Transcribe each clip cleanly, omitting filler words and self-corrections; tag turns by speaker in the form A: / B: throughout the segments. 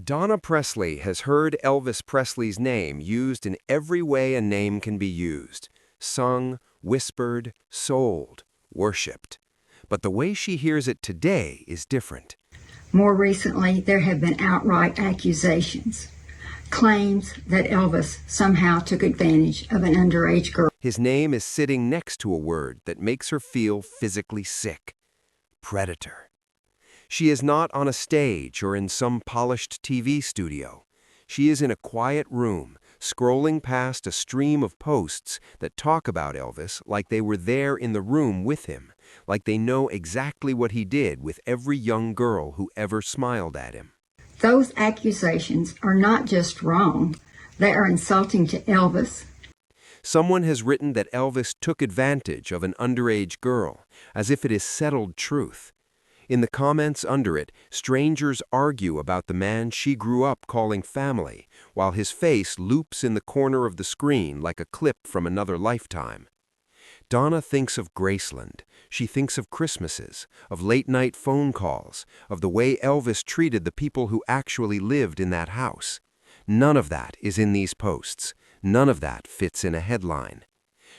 A: Donna Presley has heard Elvis Presley's name used in every way a name can be used: sung, whispered, sold, worshipped. But the way she hears it today is different.
B: More recently, there have been outright accusations, claims that Elvis somehow took advantage of an underage girl.
A: His name is sitting next to a word that makes her feel physically sick: predator. She is not on a stage or in some polished TV studio. She is in a quiet room, scrolling past a stream of posts that talk about Elvis like they were there in the room with him, like they know exactly what he did with every young girl who ever smiled at him.
B: Those accusations are not just wrong, they are insulting to Elvis.
A: Someone has written that Elvis took advantage of an underage girl, as if it is settled truth. In the comments under it, strangers argue about the man she grew up calling family, while his face loops in the corner of the screen like a clip from another lifetime. Donna thinks of Graceland. She thinks of Christmases, of late-night phone calls, of the way Elvis treated the people who actually lived in that house. None of that is in these posts. None of that fits in a headline.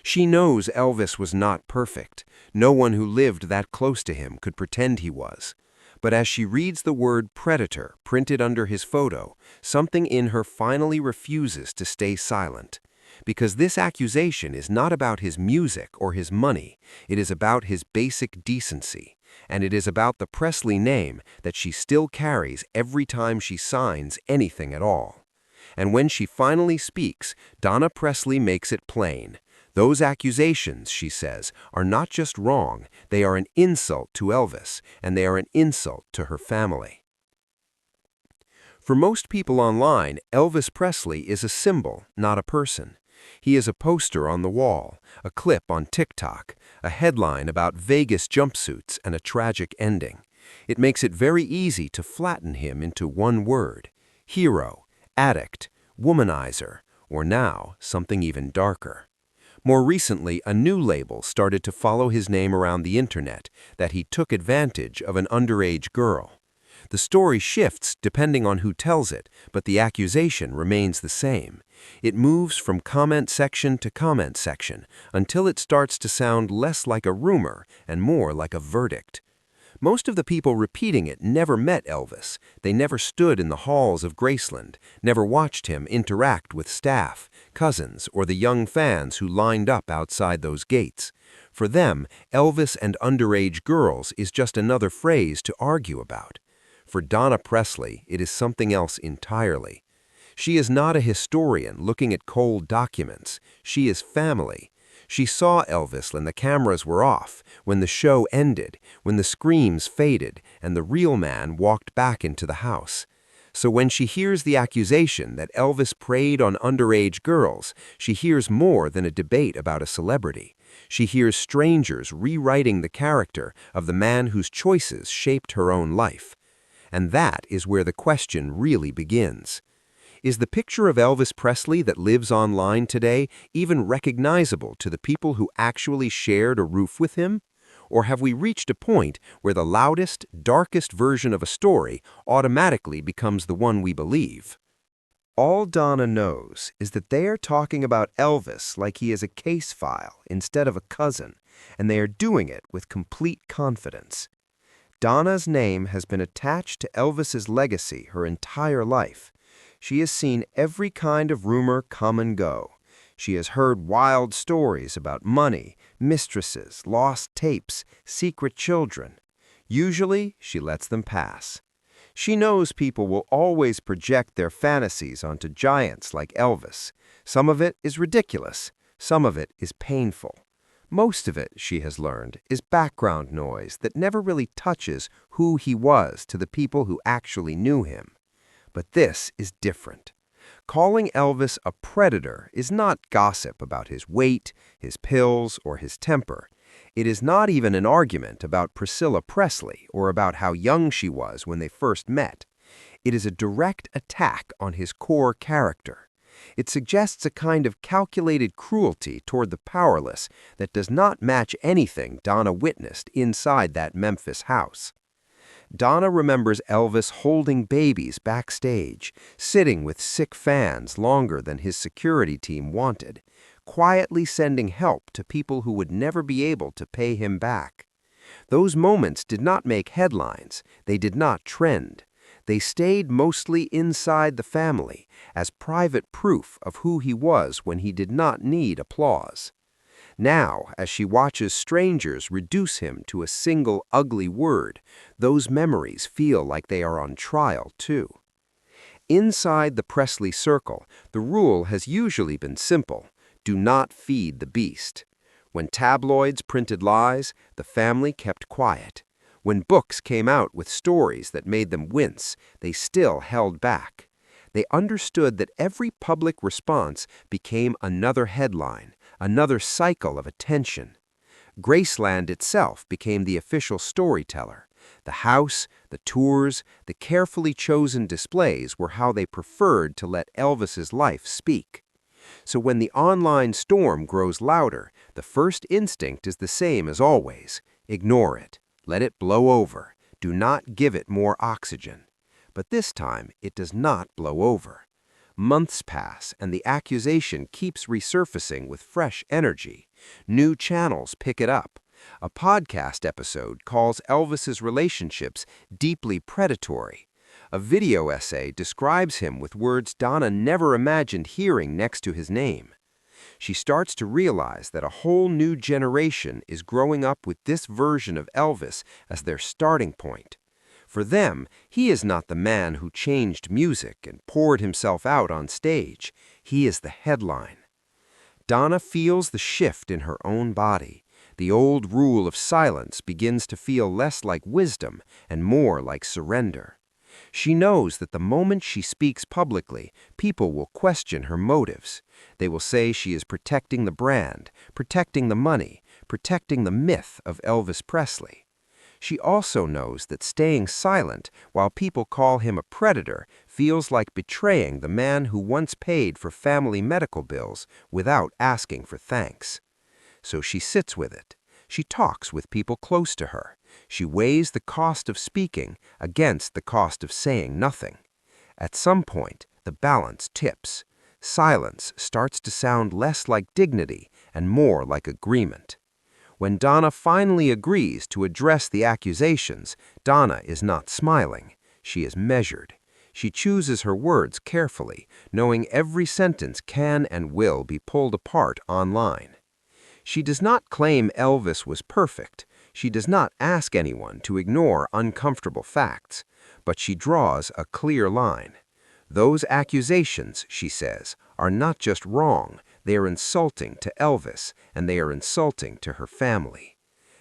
A: She knows Elvis was not perfect. No one who lived that close to him could pretend he was. But as she reads the word predator printed under his photo, something in her finally refuses to stay silent. Because this accusation is not about his music or his money. It is about his basic decency. And it is about the Presley name that she still carries every time she signs anything at all. And when she finally speaks, Donna Presley makes it plain. Those accusations, she says, are not just wrong, they are an insult to Elvis, and they are an insult to her family. For most people online, Elvis Presley is a symbol, not a person. He is a poster on the wall, a clip on TikTok, a headline about Vegas jumpsuits and a tragic ending. It makes it very easy to flatten him into one word: hero, addict, womanizer, or now something even darker. More recently, a new label started to follow his name around the internet, that he took advantage of an underage girl. The story shifts depending on who tells it, but the accusation remains the same. It moves from comment section to comment section until it starts to sound less like a rumor and more like a verdict. Most of the people repeating it never met Elvis. They never stood in the halls of Graceland, never watched him interact with staff, cousins, or the young fans who lined up outside those gates. For them, Elvis and underage girls is just another phrase to argue about. For Donna Presley, it is something else entirely. She is not a historian looking at cold documents. She is family. She saw Elvis when the cameras were off, when the show ended, when the screams faded, and the real man walked back into the house. So when she hears the accusation that Elvis preyed on underage girls, she hears more than a debate about a celebrity. She hears strangers rewriting the character of the man whose choices shaped her own life. And that is where the question really begins. Is the picture of Elvis Presley that lives online today even recognizable to the people who actually shared a roof with him? Or have we reached a point where the loudest, darkest version of a story automatically becomes the one we believe? All Donna knows is that they are talking about Elvis like he is a case file instead of a cousin, and they are doing it with complete confidence. Donna's name has been attached to Elvis's legacy her entire life. She has seen every kind of rumor come and go. She has heard wild stories about money, mistresses, lost tapes, secret children. Usually, she lets them pass. She knows people will always project their fantasies onto giants like Elvis. Some of it is ridiculous. Some of it is painful. Most of it, she has learned, is background noise that never really touches who he was to the people who actually knew him. But this is different. Calling Elvis a predator is not gossip about his weight, his pills, or his temper. It is not even an argument about Priscilla Presley or about how young she was when they first met. It is a direct attack on his core character. It suggests a kind of calculated cruelty toward the powerless that does not match anything Donna witnessed inside that Memphis house. Donna remembers Elvis holding babies backstage, sitting with sick fans longer than his security team wanted, quietly sending help to people who would never be able to pay him back. Those moments did not make headlines, they did not trend. They stayed mostly inside the family, as private proof of who he was when he did not need applause. Now, as she watches strangers reduce him to a single ugly word, those memories feel like they are on trial too. Inside the Presley circle, the rule has usually been simple: do not feed the beast. When tabloids printed lies, the family kept quiet. When books came out with stories that made them wince, they still held back. They understood that every public response became another headline, another cycle of attention. Graceland itself became the official storyteller. The house, the tours, the carefully chosen displays were how they preferred to let Elvis's life speak. So when the online storm grows louder, the first instinct is the same as always: ignore it. Let it blow over. Do not give it more oxygen. But this time, it does not blow over. Months pass, and the accusation keeps resurfacing with fresh energy. New channels pick it up. A podcast episode calls Elvis's relationships deeply predatory. A video essay describes him with words Donna never imagined hearing next to his name. She starts to realize that a whole new generation is growing up with this version of Elvis as their starting point. For them, he is not the man who changed music and poured himself out on stage. He is the headline. Donna feels the shift in her own body. The old rule of silence begins to feel less like wisdom and more like surrender. She knows that the moment she speaks publicly, people will question her motives. They will say she is protecting the brand, protecting the money, protecting the myth of Elvis Presley. She also knows that staying silent while people call him a predator feels like betraying the man who once paid for family medical bills without asking for thanks. So she sits with it. She talks with people close to her. She weighs the cost of speaking against the cost of saying nothing. At some point, the balance tips. Silence starts to sound less like dignity and more like agreement. When Donna finally agrees to address the accusations, Donna is not smiling. She is measured. She chooses her words carefully, knowing every sentence can and will be pulled apart online. She does not claim Elvis was perfect. She does not ask anyone to ignore uncomfortable facts, but she draws a clear line. Those accusations, she says, are not just wrong, they are insulting to Elvis, and they are insulting to her family.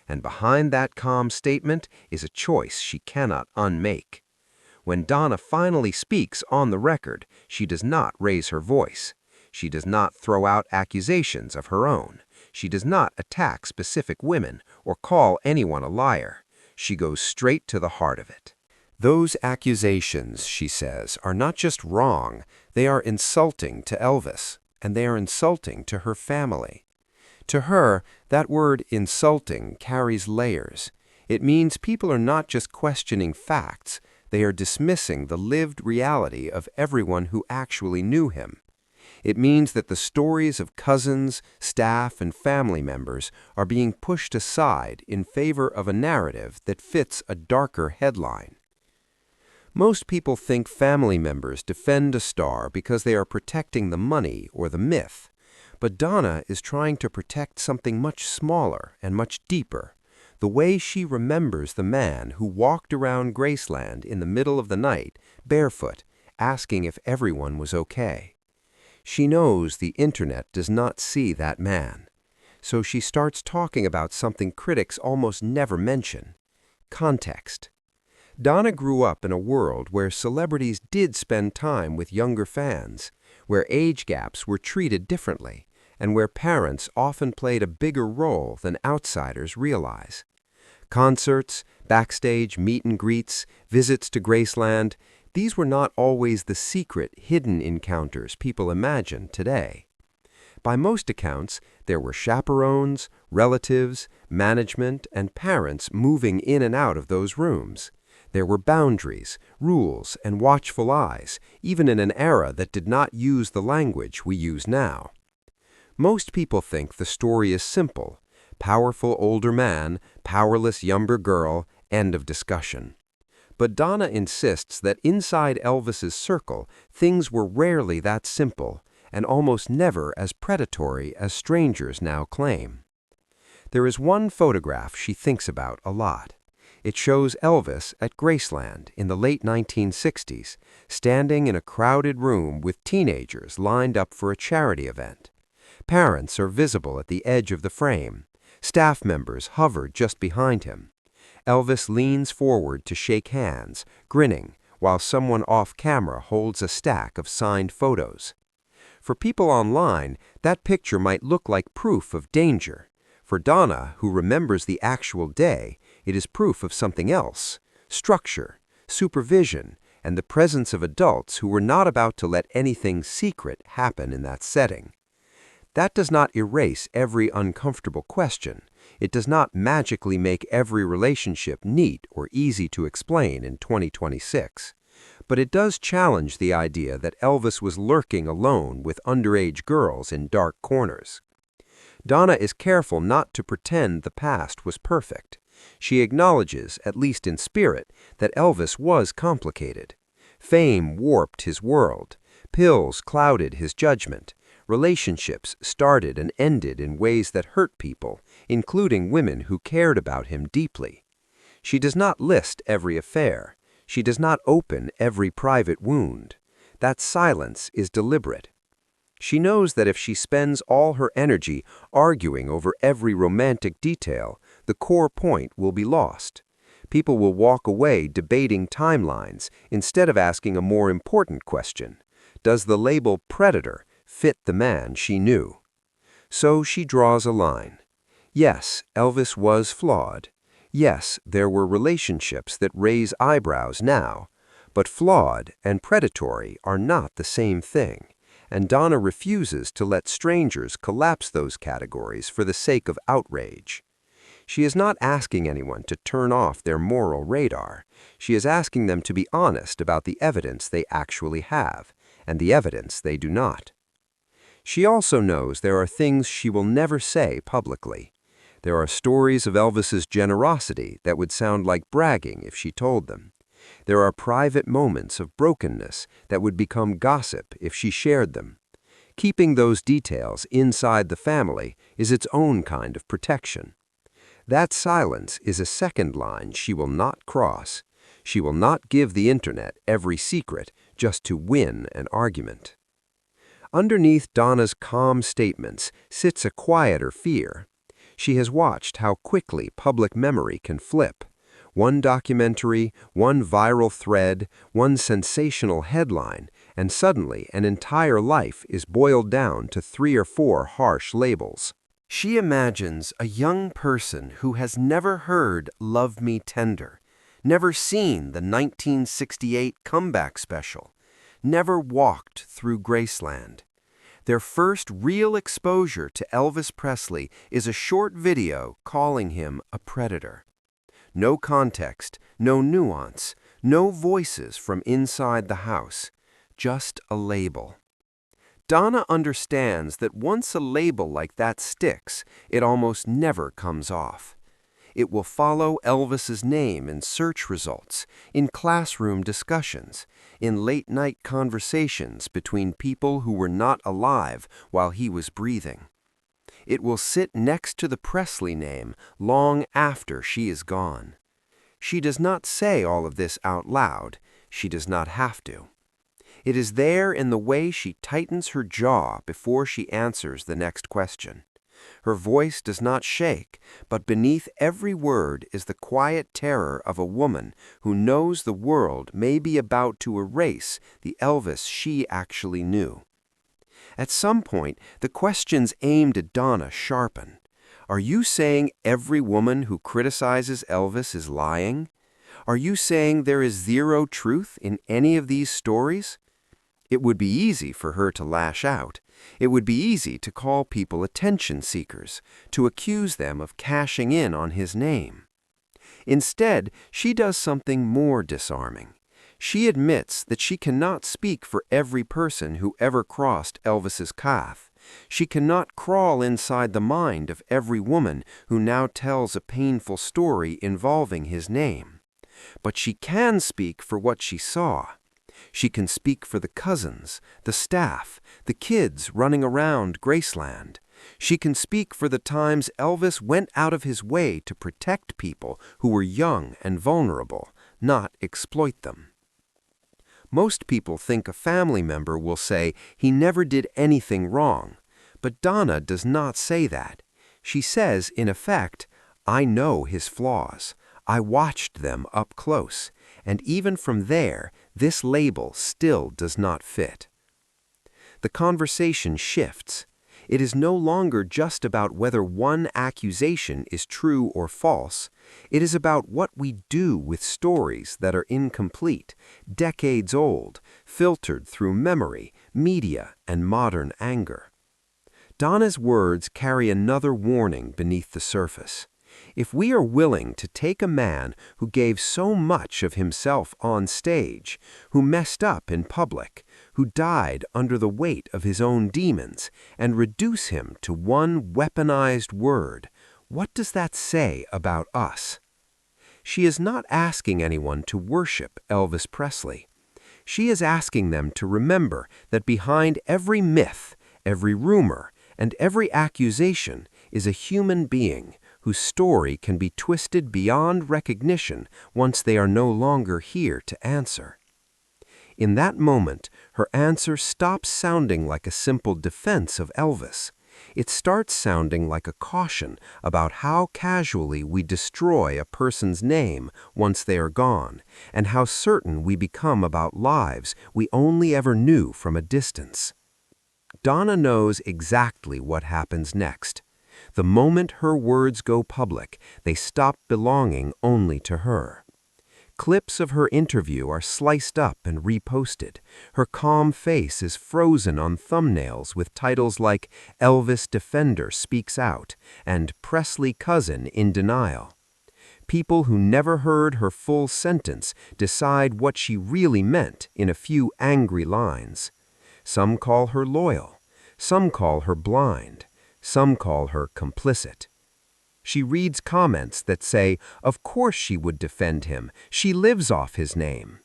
A: And behind that calm statement is a choice she cannot unmake. When Donna finally speaks on the record, she does not raise her voice. She does not throw out accusations of her own. She does not attack specific women or call anyone a liar. She goes straight to the heart of it. Those accusations, she says, are not just wrong, they are insulting to Elvis, and they are insulting to her family. To her, that word insulting carries layers. It means people are not just questioning facts, they are dismissing the lived reality of everyone who actually knew him. It means that the stories of cousins, staff, and family members are being pushed aside in favor of a narrative that fits a darker headline. Most people think family members defend a star because they are protecting the money or the myth, but Donna is trying to protect something much smaller and much deeper: the way she remembers the man who walked around Graceland in the middle of the night, barefoot, asking if everyone was okay. She knows the internet does not see that man, so she starts talking about something critics almost never mention: context. Donna grew up in a world where celebrities did spend time with younger fans, where age gaps were treated differently, and where parents often played a bigger role than outsiders realize. Concerts, backstage meet and greets, visits to Graceland, these were not always the secret, hidden encounters people imagine today. By most accounts, there were chaperones, relatives, management, and parents moving in and out of those rooms. There were boundaries, rules, and watchful eyes, even in an era that did not use the language we use now. Most people think the story is simple: powerful older man, powerless younger girl, end of discussion. But Donna insists that inside Elvis's circle, things were rarely that simple, and almost never as predatory as strangers now claim. There is one photograph she thinks about a lot. It shows Elvis at Graceland in the late 1960s, standing in a crowded room with teenagers lined up for a charity event. Parents are visible at the edge of the frame. Staff members hover just behind him. Elvis leans forward to shake hands, grinning, while someone off-camera holds a stack of signed photos. For people online, that picture might look like proof of danger. For Donna, who remembers the actual day, it is proof of something else: structure, supervision, and the presence of adults who were not about to let anything secret happen in that setting. That does not erase every uncomfortable question. It does not magically make every relationship neat or easy to explain in 2026. But it does challenge the idea that Elvis was lurking alone with underage girls in dark corners. Donna is careful not to pretend the past was perfect. She acknowledges, at least in spirit, that Elvis was complicated. Fame warped his world. Pills clouded his judgment. Relationships started and ended in ways that hurt people, including women who cared about him deeply. She does not list every affair. She does not open every private wound. That silence is deliberate. She knows that if she spends all her energy arguing over every romantic detail, the core point will be lost. People will walk away debating timelines instead of asking a more important question: does the label predator fit the man she knew? So she draws a line. Yes, Elvis was flawed. Yes, there were relationships that raise eyebrows now. But flawed and predatory are not the same thing, and Donna refuses to let strangers collapse those categories for the sake of outrage. She is not asking anyone to turn off their moral radar. She is asking them to be honest about the evidence they actually have, and the evidence they do not. She also knows there are things she will never say publicly. There are stories of Elvis's generosity that would sound like bragging if she told them. There are private moments of brokenness that would become gossip if she shared them. Keeping those details inside the family is its own kind of protection. That silence is a second line she will not cross. She will not give the internet every secret just to win an argument. Underneath Donna's calm statements sits a quieter fear. She has watched how quickly public memory can flip. One documentary, one viral thread, one sensational headline, and suddenly an entire life is boiled down to 3 or 4 harsh labels. She imagines a young person who has never heard "Love Me Tender," never seen the 1968 comeback special, never walked through Graceland. Their first real exposure to Elvis Presley is a short video calling him a predator. No context, no nuance, no voices from inside the house, just a label. Donna understands that once a label like that sticks, it almost never comes off. It will follow Elvis's name in search results, in classroom discussions, in late-night conversations between people who were not alive while he was breathing. It will sit next to the Presley name long after she is gone. She does not say all of this out loud. She does not have to. It is there in the way she tightens her jaw before she answers the next question. Her voice does not shake, but beneath every word is the quiet terror of a woman who knows the world may be about to erase the Elvis she actually knew. At some point, the questions aimed at Donna sharpen. Are you saying every woman who criticizes Elvis is lying? Are you saying there is zero truth in any of these stories? It would be easy for her to lash out. It would be easy to call people attention seekers, to accuse them of cashing in on his name. Instead, she does something more disarming. She admits that she cannot speak for every person who ever crossed Elvis's path. She cannot crawl inside the mind of every woman who now tells a painful story involving his name. But she can speak for what she saw. She can speak for the cousins, the staff, the kids running around Graceland. She can speak for the times Elvis went out of his way to protect people who were young and vulnerable, not exploit them. Most people think a family member will say he never did anything wrong, but Donna does not say that. She says, in effect, I know his flaws. I watched them up close, and even from there, this label still does not fit. The conversation shifts. It is no longer just about whether one accusation is true or false. It is about what we do with stories that are incomplete, decades old, filtered through memory, media, and modern anger. Donna's words carry another warning beneath the surface. If we are willing to take a man who gave so much of himself on stage, who messed up in public, who died under the weight of his own demons, and reduce him to one weaponized word, what does that say about us? She is not asking anyone to worship Elvis Presley. She is asking them to remember that behind every myth, every rumor, and every accusation is a human being whose story can be twisted beyond recognition once they are no longer here to answer. In that moment, her answer stops sounding like a simple defense of Elvis. It starts sounding like a caution about how casually we destroy a person's name once they are gone, and how certain we become about lives we only ever knew from a distance. Donna knows exactly what happens next. The moment her words go public, they stop belonging only to her. Clips of her interview are sliced up and reposted. Her calm face is frozen on thumbnails with titles like Elvis Defender Speaks Out and Presley Cousin in Denial. People who never heard her full sentence decide what she really meant in a few angry lines. Some call her loyal. Some call her blind. Some call her complicit. She reads comments that say, of course she would defend him. She lives off his name.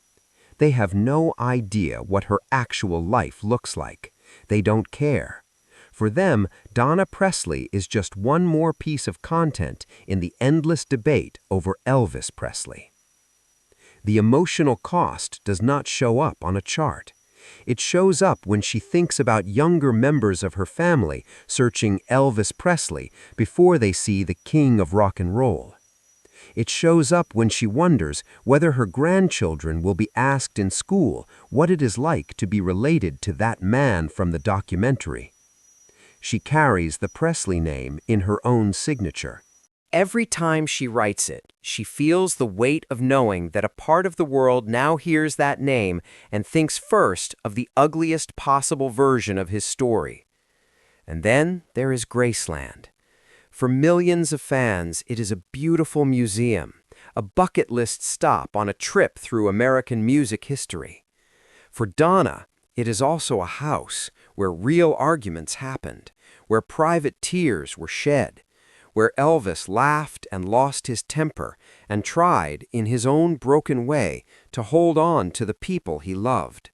A: They have no idea what her actual life looks like. They don't care. For them, Donna Presley is just one more piece of content in the endless debate over Elvis Presley. The emotional cost does not show up on a chart. It shows up when she thinks about younger members of her family searching Elvis Presley before they see the king of rock and roll. It shows up when she wonders whether her grandchildren will be asked in school what it is like to be related to that man from the documentary. She carries the Presley name in her own signature. Every time she writes it, she feels the weight of knowing that a part of the world now hears that name and thinks first of the ugliest possible version of his story. And then there is Graceland. For millions of fans, it is a beautiful museum, a bucket list stop on a trip through American music history. For Donna, it is also a house where real arguments happened, where private tears were shed, where Elvis laughed and lost his temper and tried, in his own broken way, to hold on to the people he loved.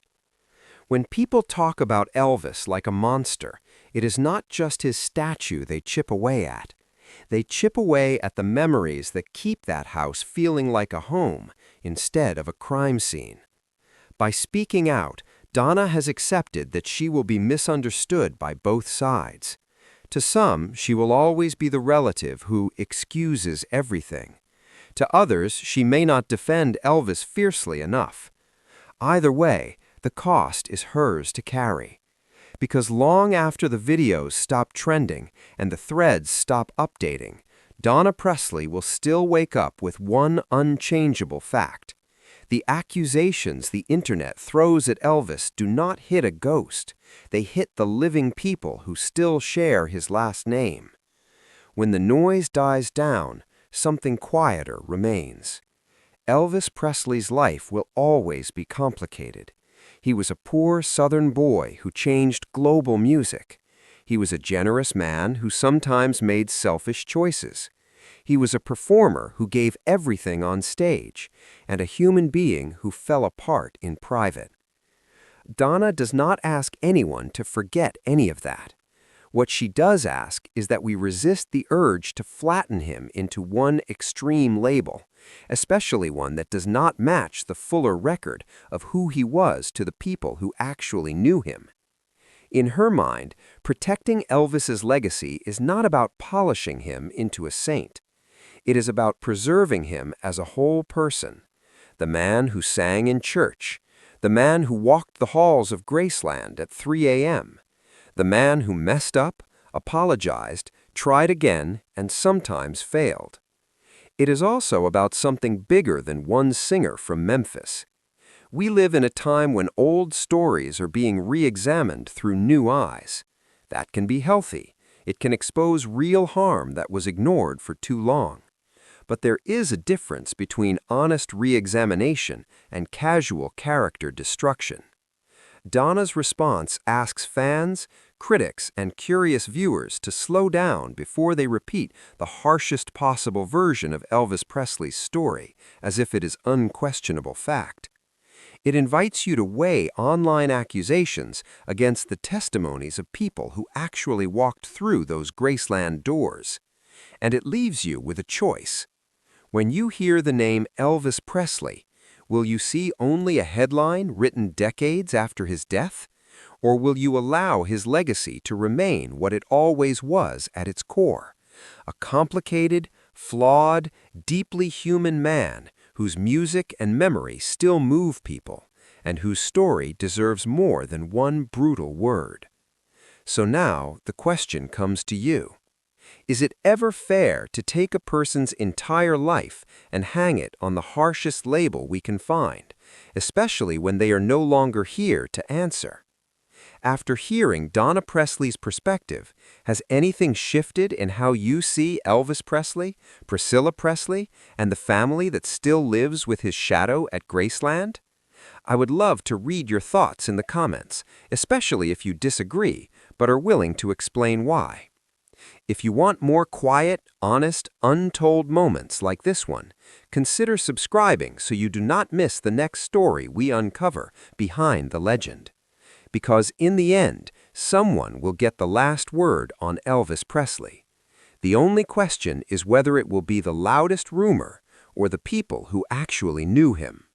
A: When people talk about Elvis like a monster, it is not just his statue they chip away at. They chip away at the memories that keep that house feeling like a home instead of a crime scene. By speaking out, Donna has accepted that she will be misunderstood by both sides. To some, she will always be the relative who excuses everything. To others, she may not defend Elvis fiercely enough. Either way, the cost is hers to carry. Because long after the videos stop trending and the threads stop updating, Donna Presley will still wake up with one unchangeable fact. The accusations the internet throws at Elvis do not hit a ghost. They hit the living people who still share his last name. When the noise dies down, something quieter remains. Elvis Presley's life will always be complicated. He was a poor Southern boy who changed global music. He was a generous man who sometimes made selfish choices. He was a performer who gave everything on stage, and a human being who fell apart in private. Donna does not ask anyone to forget any of that. What she does ask is that we resist the urge to flatten him into one extreme label, especially one that does not match the fuller record of who he was to the people who actually knew him. In her mind, protecting Elvis's legacy is not about polishing him into a saint. It is about preserving him as a whole person, the man who sang in church, the man who walked the halls of Graceland at 3 a.m., the man who messed up, apologized, tried again, and sometimes failed. It is also about something bigger than one singer from Memphis. We live in a time when old stories are being re-examined through new eyes. That can be healthy. It can expose real harm that was ignored for too long. But there is a difference between honest re-examination and casual character destruction. Donna's response asks fans, critics, and curious viewers to slow down before they repeat the harshest possible version of Elvis Presley's story, as if it is unquestionable fact. It invites you to weigh online accusations against the testimonies of people who actually walked through those Graceland doors. And it leaves you with a choice. When you hear the name Elvis Presley, will you see only a headline written decades after his death? Or will you allow his legacy to remain what it always was at its core? A complicated, flawed, deeply human man whose music and memory still move people, and whose story deserves more than one brutal word. So now the question comes to you. Is it ever fair to take a person's entire life and hang it on the harshest label we can find, especially when they are no longer here to answer? After hearing Donna Presley's perspective, has anything shifted in how you see Elvis Presley, Priscilla Presley, and the family that still lives with his shadow at Graceland? I would love to read your thoughts in the comments, especially if you disagree, but are willing to explain why. If you want more quiet, honest, untold moments like this one, consider subscribing so you do not miss the next story we uncover behind the legend. Because in the end, someone will get the last word on Elvis Presley. The only question is whether it will be the loudest rumor or the people who actually knew him.